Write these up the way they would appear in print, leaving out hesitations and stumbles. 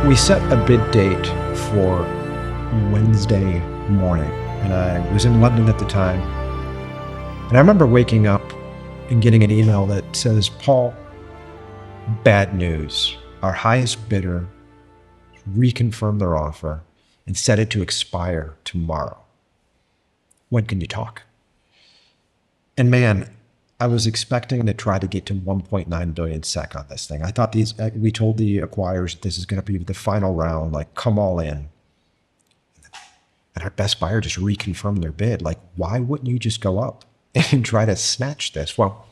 We set a bid date for Wednesday morning, and I was in London at the time. And I remember waking up and getting an email that says, Paul, bad news. Our highest bidder reconfirmed their offer and set it to expire tomorrow. When can you talk? And man, I was expecting to try to get to 1.9 billion SEK on this thing. I thought we told the acquirers this is going to be the final round, like come all in. And our best buyer just reconfirmed their bid. Like, why wouldn't you just go up and try to snatch this? Well,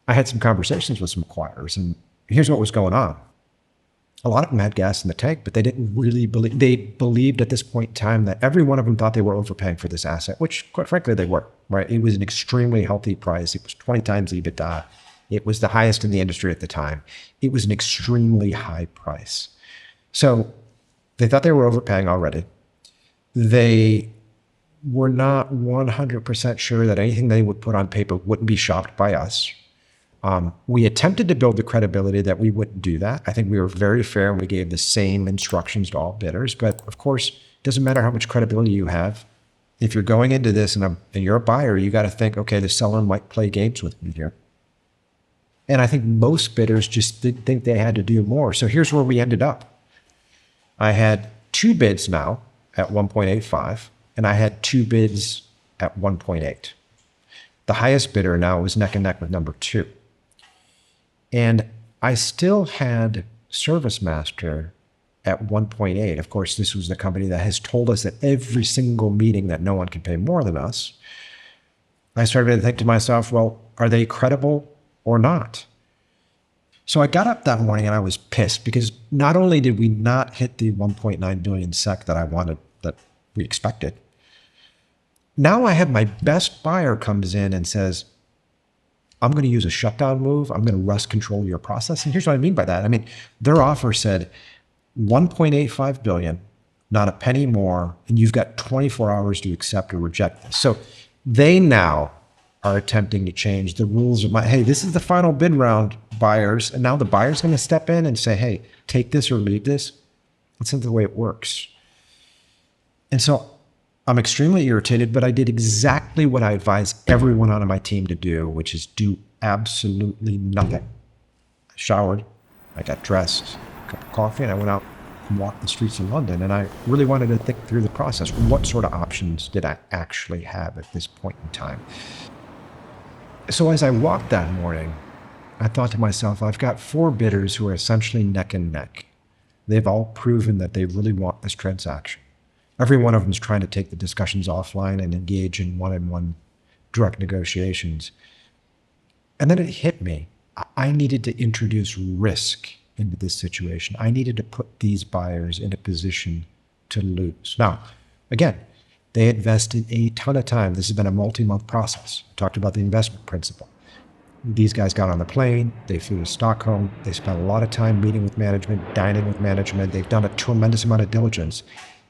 I had some conversations with some acquirers, and here's what was going on. A lot of them had gas in the tank, but they didn't really believe. They believed at this point in time that every one of them thought they were overpaying for this asset, which quite frankly they were, right? It was an extremely healthy price. It was 20 times EBITDA. It was the highest in the industry at the time. It was an extremely high price. So they thought they were overpaying already. They were not 100% sure that anything they would put on paper wouldn't be shopped by us. We attempted to build the credibility that we wouldn't do that. I think we were very fair and we gave the same instructions to all bidders. But of course, it doesn't matter how much credibility you have. If you're going into this and you're a buyer, you got to think, okay, the seller might play games with me here. And I think most bidders just didn't think they had to do more. So here's where we ended up. I had two bids now at 1.85, and I had two bids at 1.8. The highest bidder now was neck and neck with number two. And I still had ServiceMaster at 1.8. Of course, this was the company that has told us at every single meeting that no one can pay more than us. I started to think to myself, well, are they credible or not? So I got up that morning and I was pissed because not only did we not hit the 1.9 billion SEK that I wanted, that we expected, now I have my best buyer comes in and says, I'm going to use a shutdown move. I'm going to rust control your process. And here's what I mean by that. I mean, their offer said 1.85 billion, not a penny more, and you've got 24 hours to accept or reject this. So they now are attempting to change the rules of hey, this is the final bid round, buyers. And now the buyer's going to step in and say, hey, take this or leave this. That's not the way it works. And so I'm extremely irritated, but I did exactly what I advise everyone on my team to do, which is do absolutely nothing. I showered, I got dressed, a cup of coffee, and I went out and walked the streets of London. And I really wanted to think through the process. What sort of options did I actually have at this point in time? So as I walked that morning, I thought to myself, I've got four bidders who are essentially neck and neck. They've all proven that they really want this transaction. Every one of them is trying to take the discussions offline and engage in one-on-one direct negotiations. And then it hit me. I needed to introduce risk into this situation. I needed to put these buyers in a position to lose. Now, again, they invested a ton of time. This has been a multi-month process. I talked about the investment principle. These guys got on the plane, they flew to Stockholm, they spent a lot of time meeting with management, dining with management. They've done a tremendous amount of diligence.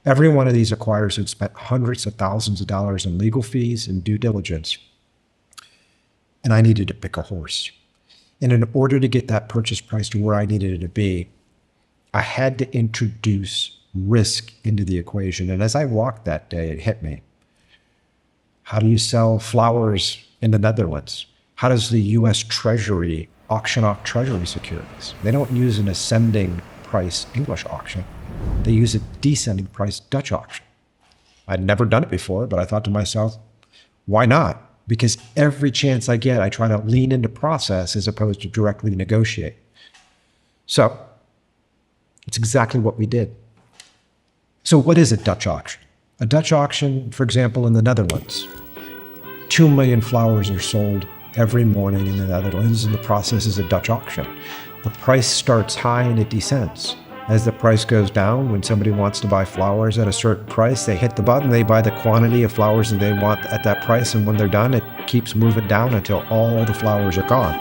Every one of these acquirers had spent hundreds of thousands of dollars in legal fees and due diligence. And I needed to pick a horse. And in order to get that purchase price to where I needed it to be, I had to introduce risk into the equation. And as I walked that day, it hit me. How do you sell flowers in the Netherlands? How does the US Treasury auction off Treasury securities? They don't use an ascending price English auction. They use a descending price Dutch auction. I'd never done it before, but I thought to myself, why not? Because every chance I get, I try to lean into process as opposed to directly negotiate. So it's exactly what we did. So what is a Dutch auction? A Dutch auction, for example, in the Netherlands, 2 million flowers are sold every morning in the Netherlands, and the process is a Dutch auction. The price starts high and it descends. As the price goes down, when somebody wants to buy flowers at a certain price, they hit the button, they buy the quantity of flowers that they want at that price, and when they're done, it keeps moving down until all the flowers are gone.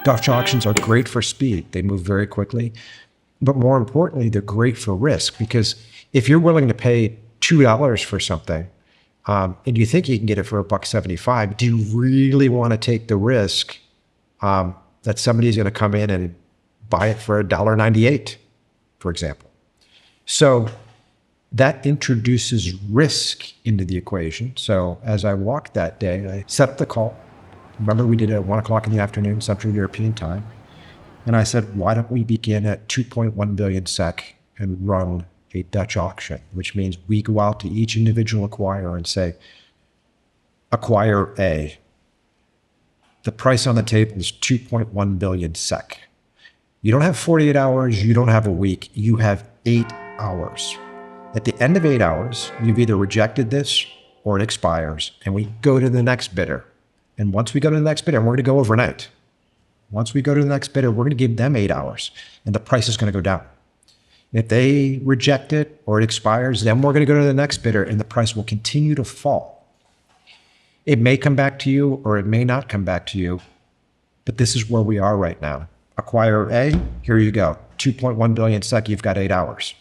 Dutch auctions are great for speed. They move very quickly. But more importantly, they're great for risk, because if you're willing to pay $2 for something, and you think you can get it for $1.75, do you really want to take the risk that somebody's going to come in and buy it for $1.98? for example. So that introduces risk into the equation. So as I walked that day, I set up the call. Remember, we did it at 1 o'clock in the afternoon, Central European time. And I said, why don't we begin at 2.1 billion SEK and run a Dutch auction, which means we go out to each individual acquirer and say, acquire A. The price on the table is 2.1 billion SEK. You don't have 48 hours, you don't have a week, you have 8 hours. At the end of 8 hours, you've either rejected this or it expires, and we go to the next bidder. And once we go to the next bidder, we're going to go overnight. Once we go to the next bidder, we're going to give them 8 hours, and the price is going to go down. If they reject it or it expires, then we're going to go to the next bidder, and the price will continue to fall. It may come back to you or it may not come back to you, but this is where we are right now. Acquire A, here you go. 2.1 billion SEK, you've got 8 hours.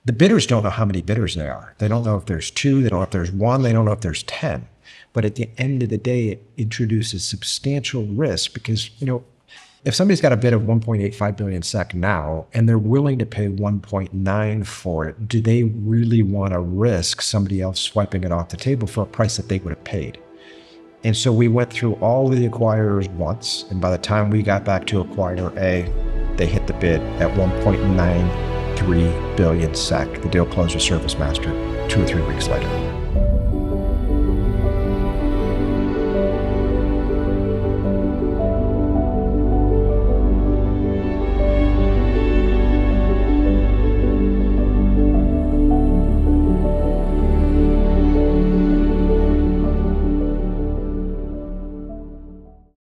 The bidders don't know how many bidders there are. They don't know if there's 2, they don't know if there's 1, they don't know if there's 10. But at the end of the day, it introduces substantial risk because, if somebody's got a bid of 1.85 billion SEK now, and they're willing to pay 1.9 for it, do they really want to risk somebody else swiping it off the table for a price that they would have paid? And so we went through all of the acquirers once, and by the time we got back to acquirer A, they hit the bid at 1.93 billion SEK. The deal closed with Service Master 2 or 3 weeks later.